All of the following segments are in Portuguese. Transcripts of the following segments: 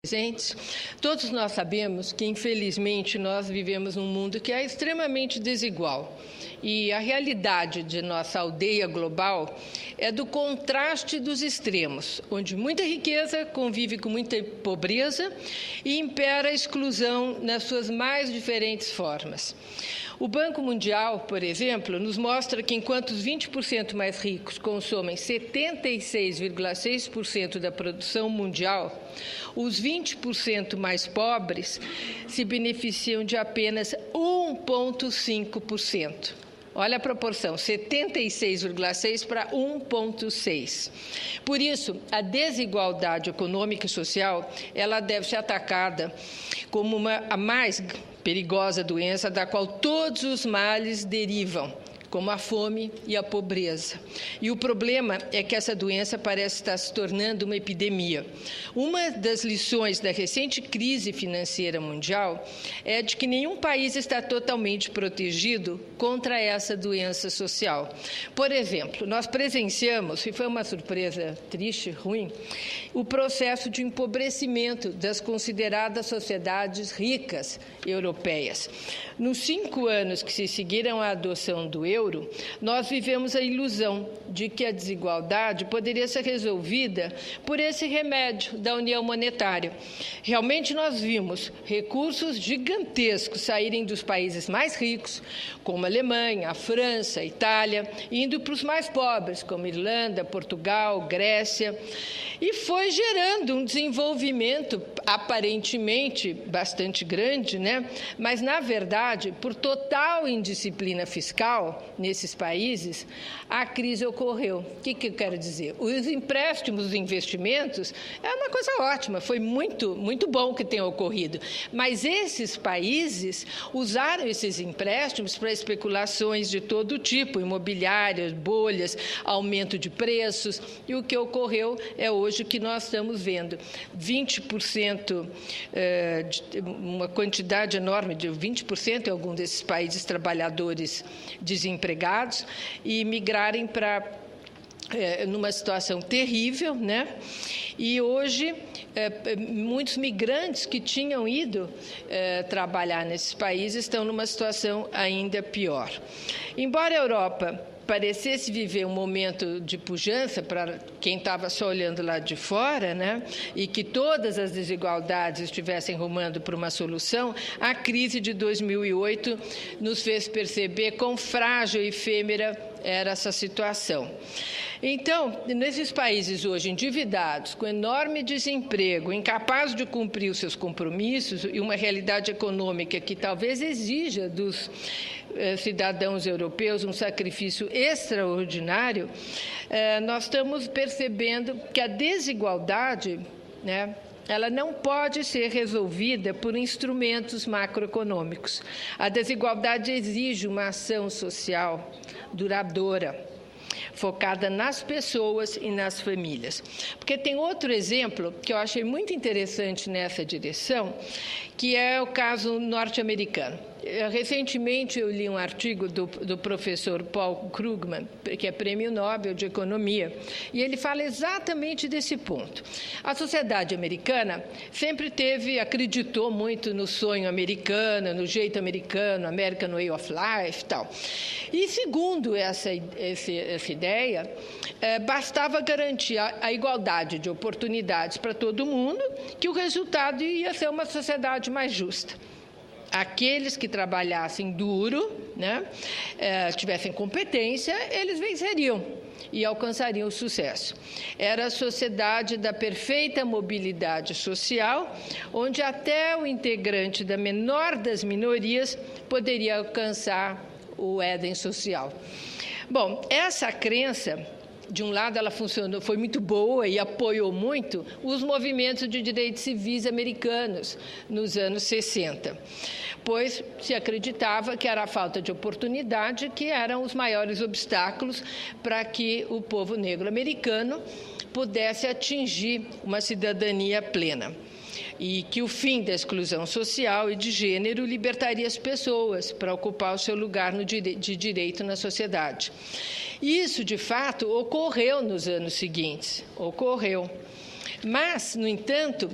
Presentes, todos nós sabemos que, infelizmente, nós vivemos num mundo que é extremamente desigual. E a realidade de nossa aldeia global é do contraste dos extremos, onde muita riqueza convive com muita pobreza e impera a exclusão nas suas mais diferentes formas. O Banco Mundial, por exemplo, nos mostra que enquanto os 20% mais ricos consomem 76,6% da produção mundial, os 20% mais pobres se beneficiam de apenas 1,5%. Olha a proporção, 76,6 para 1,6. Por isso, a desigualdade econômica e social, ela deve ser atacada como a mais perigosa doença da qual todos os males derivam, como a fome e a pobreza. E o problema é que essa doença parece estar se tornando uma epidemia. Uma das lições da recente crise financeira mundial é de que nenhum país está totalmente protegido contra essa doença social. Por exemplo, nós presenciamos, e foi uma surpresa triste, ruim, o processo de empobrecimento das consideradas sociedades ricas europeias. Nos 5 anos que se seguiram à adoção do euro, nós vivemos a ilusão de que a desigualdade poderia ser resolvida por esse remédio da União Monetária. Realmente nós vimos recursos gigantescos saírem dos países mais ricos, como a Alemanha, a França, a Itália, indo para os mais pobres, como Irlanda, Portugal, Grécia, e foi gerando um desenvolvimento aparentemente bastante grande, né? Mas, na verdade, por total indisciplina fiscal nesses países, a crise ocorreu. O que eu quero dizer? Os empréstimos, os investimentos, é uma coisa ótima, foi muito bom que tenha ocorrido. Mas esses países usaram esses empréstimos para especulações de todo tipo, imobiliárias, bolhas, aumento de preços, e o que ocorreu é hoje que nós estamos vendo 20%, uma quantidade enorme de 20% em algum desses países trabalhadores desempregados e migrarem para numa situação terrível, né? E hoje muitos migrantes que tinham ido trabalhar nesses países estão numa situação ainda pior. Embora a Europa parecesse viver um momento de pujança para quem estava só olhando lá de fora, né, e que todas as desigualdades estivessem rumando para uma solução, a crise de 2008 nos fez perceber quão frágil e efêmera era essa situação. Então, nesses países hoje endividados, com enorme desemprego, incapazes de cumprir os seus compromissos e uma realidade econômica que talvez exija dos cidadãos europeus um sacrifício extraordinário, nós estamos percebendo que a desigualdade, né, ela não pode ser resolvida por instrumentos macroeconômicos. A desigualdade exige uma ação social duradoura, focada nas pessoas e nas famílias. Porque tem outro exemplo que eu achei muito interessante nessa direção, que é o caso norte-americano. Recentemente eu li um artigo do professor Paul Krugman, que é Prêmio Nobel de Economia, e ele fala exatamente desse ponto. A sociedade americana sempre acreditou muito no sonho americano, no jeito americano, American Way of Life e tal. E segundo essa ideia, bastava garantir a igualdade de oportunidades para todo mundo, que o resultado ia ser uma sociedade mais justa. Aqueles que trabalhassem duro, né, tivessem competência, eles venceriam e alcançariam o sucesso. Era a sociedade da perfeita mobilidade social, onde até o integrante da menor das minorias poderia alcançar o Éden social. Bom, essa crença, de um lado, ela foi muito boa e apoiou muito os movimentos de direitos civis americanos nos anos 60, pois se acreditava que era a falta de oportunidade que eram os maiores obstáculos para que o povo negro americano pudesse atingir uma cidadania plena. E que o fim da exclusão social e de gênero libertaria as pessoas para ocupar o seu lugar de direito na sociedade. Isso, de fato, ocorreu nos anos seguintes, ocorreu. Mas, no entanto,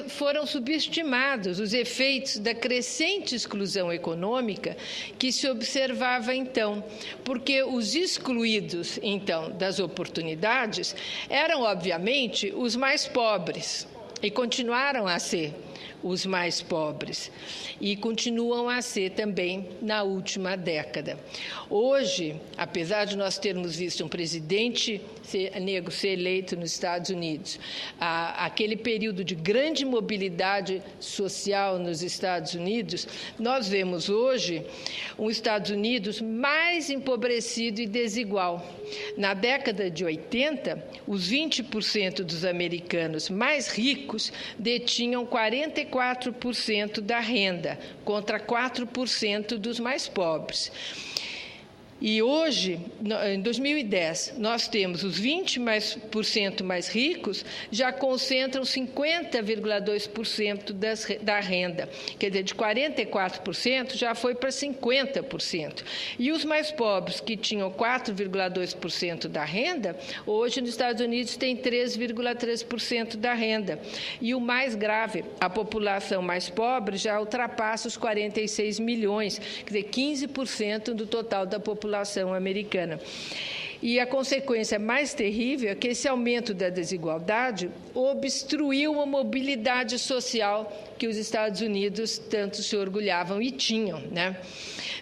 foram subestimados os efeitos da crescente exclusão econômica que se observava então, porque os excluídos, então, das oportunidades eram, obviamente, os mais pobres, e continuaram a ser os mais pobres, e continuam a ser também na última década. Hoje, apesar de nós termos visto um presidente negro ser eleito nos Estados Unidos, aquele período de grande mobilidade social nos Estados Unidos, nós vemos hoje um Estados Unidos mais empobrecido e desigual. Na década de 80, os 20% dos americanos mais ricos detinham 44% da renda, contra 4% dos mais pobres. E hoje, em 2010, nós temos os 20% mais ricos já concentram 50,2% da renda. Quer dizer, de 44% já foi para 50%. E os mais pobres, que tinham 4,2% da renda, hoje nos Estados Unidos tem 3,3% da renda. E o mais grave, a população mais pobre já ultrapassa os 46 milhões, quer dizer, 15% do total da população americana. E a consequência mais terrível é que esse aumento da desigualdade obstruiu a mobilidade social que os Estados Unidos tanto se orgulhavam e tinham, né?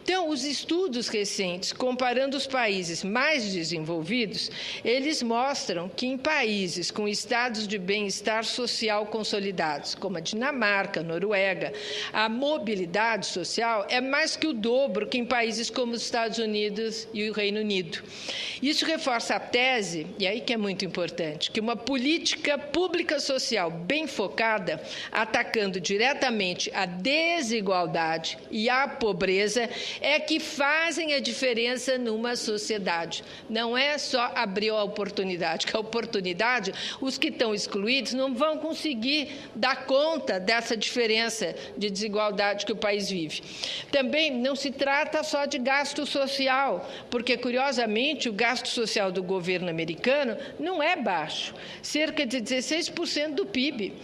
Então, os estudos recentes, comparando os países mais desenvolvidos, eles mostram que em países com estados de bem-estar social consolidados, como a Dinamarca, a Noruega, a mobilidade social é mais que o dobro que em países como os Estados Unidos e o Reino Unido. Isso reforça a tese, e aí que é muito importante, que uma política pública social bem focada, atacando diretamente a desigualdade e a pobreza, é que fazem a diferença numa sociedade. Não é só abrir a oportunidade, que a oportunidade, os que estão excluídos não vão conseguir dar conta dessa diferença de desigualdade que o país vive. Também não se trata só de gasto social, porque, curiosamente, o gasto social do governo americano não é baixo, cerca de 16% do PIB.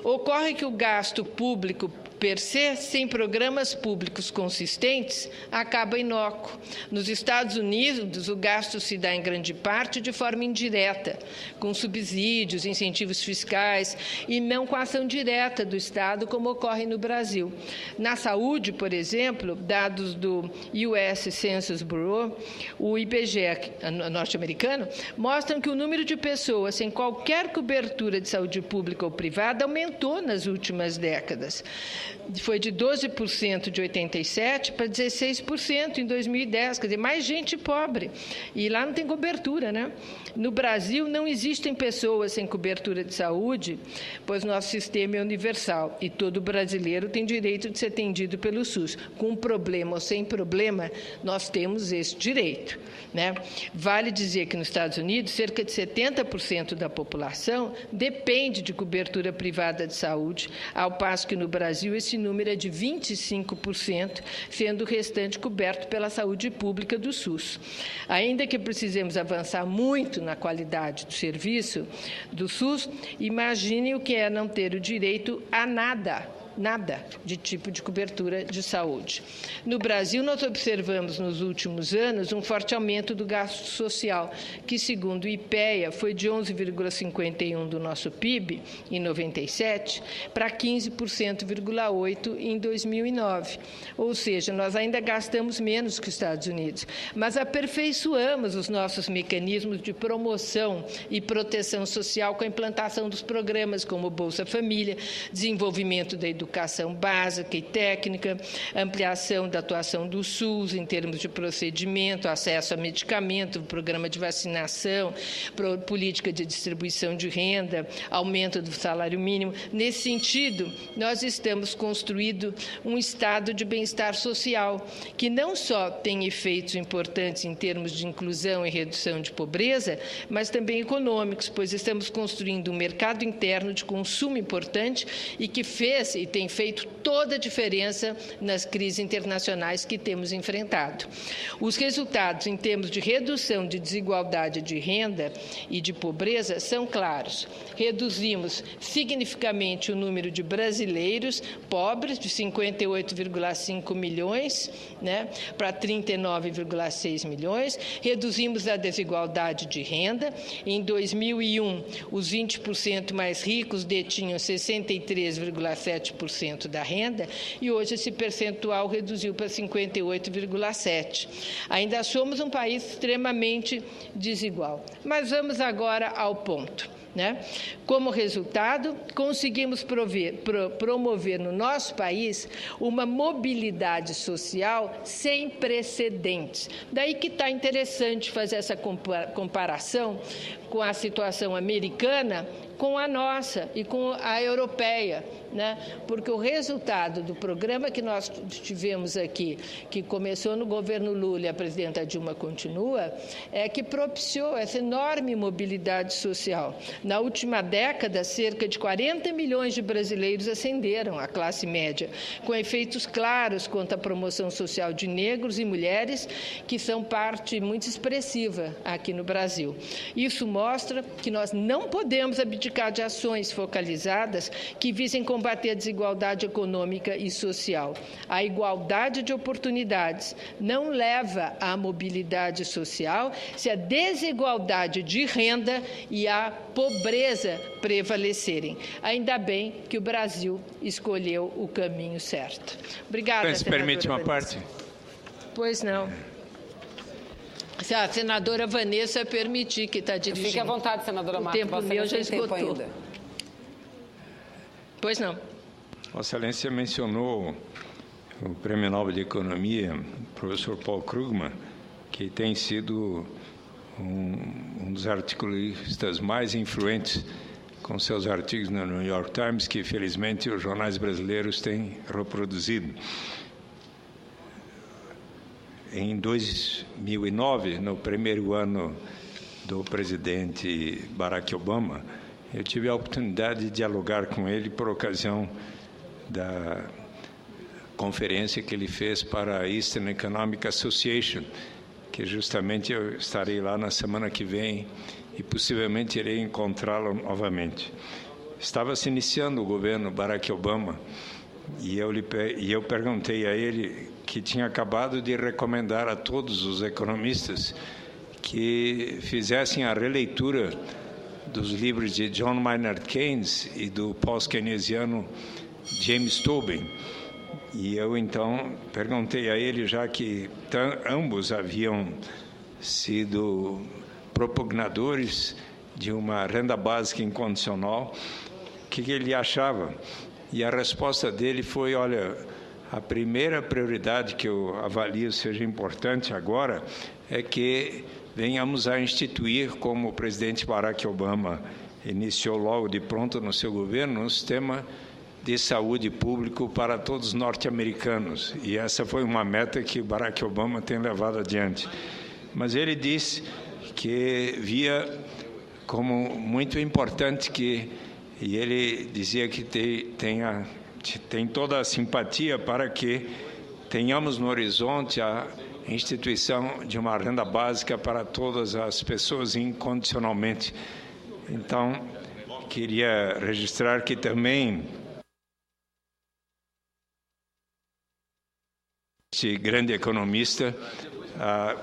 Ocorre que o gasto público per se, sem programas públicos consistentes, acaba inócuo. Nos Estados Unidos, o gasto se dá em grande parte de forma indireta, com subsídios, incentivos fiscais, e não com a ação direta do Estado, como ocorre no Brasil. Na saúde, por exemplo, dados do US Census Bureau, o IBGE norte-americano, mostram que o número de pessoas sem qualquer cobertura de saúde pública ou privada aumentou nas últimas décadas. Foi de 12% de 87% para 16% em 2010, quer dizer, mais gente pobre. E lá não tem cobertura, né? No Brasil, não existem pessoas sem cobertura de saúde, pois nosso sistema é universal e todo brasileiro tem direito de ser atendido pelo SUS. Com problema ou sem problema, nós temos esse direito, né? Vale dizer que nos Estados Unidos, cerca de 70% da população depende de cobertura privada de saúde, ao passo que no Brasil esse número é de 25%, sendo o restante coberto pela saúde pública do SUS. Ainda que precisemos avançar muito na qualidade do serviço do SUS, imagine o que é não ter o direito a nada de tipo de cobertura de saúde. No Brasil, nós observamos nos últimos anos um forte aumento do gasto social, que, segundo o IPEA, foi de 11,51% do nosso PIB em 97 para 15,8% em 2009. Ou seja, nós ainda gastamos menos que os Estados Unidos, mas aperfeiçoamos os nossos mecanismos de promoção e proteção social com a implantação dos programas como Bolsa Família, desenvolvimento da educação básica e técnica, ampliação da atuação do SUS em termos de procedimento, acesso a medicamento, programa de vacinação, política de distribuição de renda, aumento do salário mínimo. Nesse sentido, nós estamos construindo um estado de bem-estar social que não só tem efeitos importantes em termos de inclusão e redução de pobreza, mas também econômicos, pois estamos construindo um mercado interno de consumo importante e que fez e tem feito toda a diferença nas crises internacionais que temos enfrentado. Os resultados em termos de redução de desigualdade de renda e de pobreza são claros. Reduzimos significativamente o número de brasileiros pobres, de 58,5 milhões, para 39,6 milhões. Reduzimos a desigualdade de renda. Em 2001, os 20% mais ricos detinham 63,7% da renda e hoje esse percentual reduziu para 58,7%. Ainda somos um país extremamente desigual. Mas vamos agora ao ponto. Como resultado, conseguimos promover no nosso país uma mobilidade social sem precedentes. Daí que está interessante fazer essa comparação com a situação americana, com a nossa e com a europeia, porque o resultado do programa que nós tivemos aqui, que começou no governo Lula e a presidenta Dilma continua, é que propiciou essa enorme mobilidade social. Na última década, cerca de 40 milhões de brasileiros ascenderam à classe média, com efeitos claros quanto à promoção social de negros e mulheres, que são parte muito expressiva aqui no Brasil. Isso mostra que nós não podemos abdicar de ações focalizadas que visem combater a desigualdade econômica e social. A igualdade de oportunidades não leva à mobilidade social se a desigualdade de renda e a pobreza prevalecerem. Ainda bem que o Brasil escolheu o caminho certo. Obrigada, senadora. Permite uma parte? Pois não. Se a senadora Vanessa permitir, que está dirigindo. Fique à vontade, senadora Marta. O tempo meu já esgotou. Pois não. Vossa Excelência mencionou o Prêmio Nobel de Economia, professor Paul Krugman, que tem sido um dos articulistas mais influentes com seus artigos no New York Times, que felizmente os jornais brasileiros têm reproduzido. Em 2009, no primeiro ano do presidente Barack Obama, eu tive a oportunidade de dialogar com ele por ocasião da conferência que ele fez para a Eastern Economic Association, que justamente eu estarei lá na semana que vem e possivelmente irei encontrá-lo novamente. Estava se iniciando o governo Barack Obama e eu perguntei a ele, que tinha acabado de recomendar a todos os economistas que fizessem a releitura dos livros de John Maynard Keynes e do pós-keynesiano James Tobin. E eu, então, perguntei a ele, já que ambos haviam sido propugnadores de uma renda básica incondicional, o que ele achava. E a resposta dele foi, olha, a primeira prioridade que eu avalio seja importante agora é que venhamos a instituir, como o presidente Barack Obama iniciou logo de pronto no seu governo, um sistema de saúde público para todos os norte-americanos. E essa foi uma meta que Barack Obama tem levado adiante. Mas ele disse que via como muito importante que, e ele dizia que tem toda a simpatia para que tenhamos no horizonte a instituição de uma renda básica para todas as pessoas incondicionalmente. Então, queria registrar que também este grande economista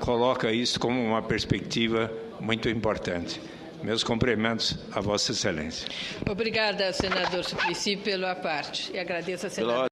coloca isso como uma perspectiva muito importante. Meus cumprimentos a Vossa Excelência. Obrigada, senador Suplicy, pela parte. E agradeço a senadora.